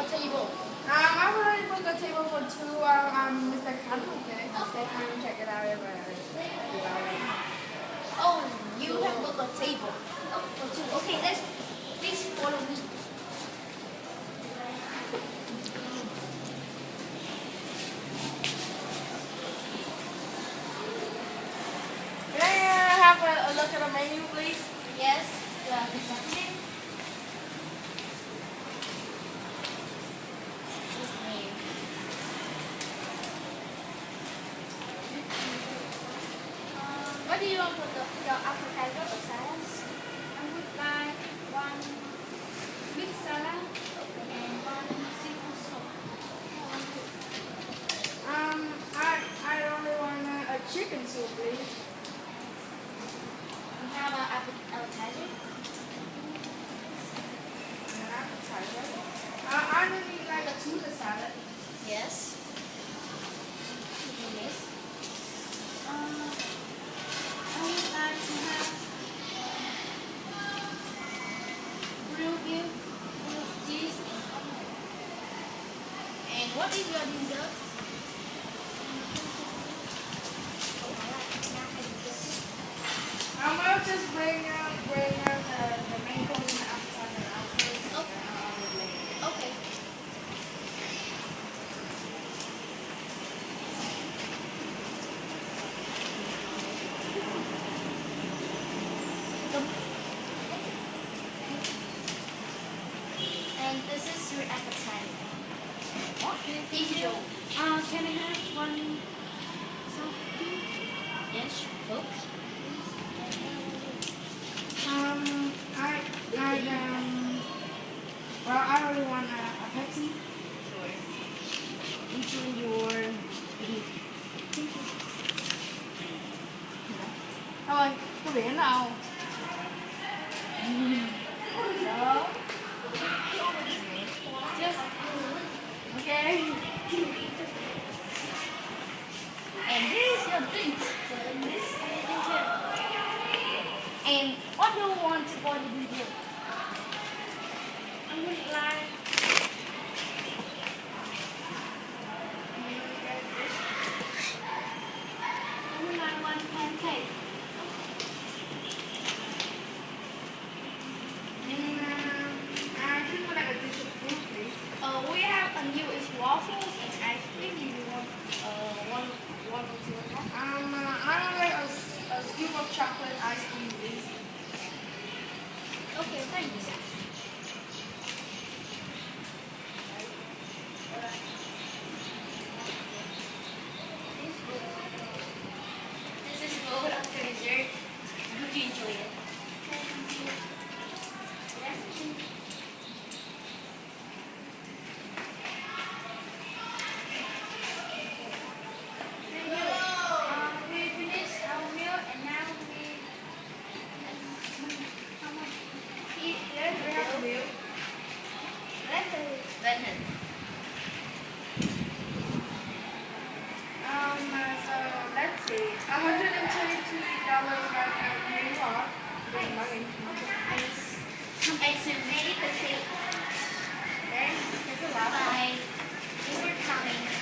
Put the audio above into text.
a table? I've already booked a table for two. Mr. Campbell, okay? They can check it out if Oh, you have booked a table. Oh, for two. Okay, please follow me. Can I have a look at the menu, please? Yes, you have this name. What do you want for your appetizer or salads? I would like one meat salad and one seafood soup. I only want a chicken soup, please. And how about appetizer? An appetizer. I only need like a tuna salad. Yes. Yes. I would like to have grilled beef with cheese and onion. And what is your dessert? I'll just bring out the main course and the appetizer after. Okay. And this is your appetizer. Okay, Thank you. can I have one soft drink? Yes, Coke. Well, I only want a Pepsi. Sure. Enjoy your thôi, có biển đâu. Đó. Just okay. And this is your drink. And what do you want for the video? I would like one pancake. I just want a dish of fruit, please. We have a new is waffles and ice cream. Do you want one or two of that? I don't like a scoop of chocolate ice cream, please. Okay, thank you. This is food after dessert. Hope you enjoy it. We finished our meal and now how much? Eat Yes, we have a meal. Bennett. So let's see. $122 right now. Here you are. Big money. It's a very good thing. Okay, it's a lot. Bye. We were coming.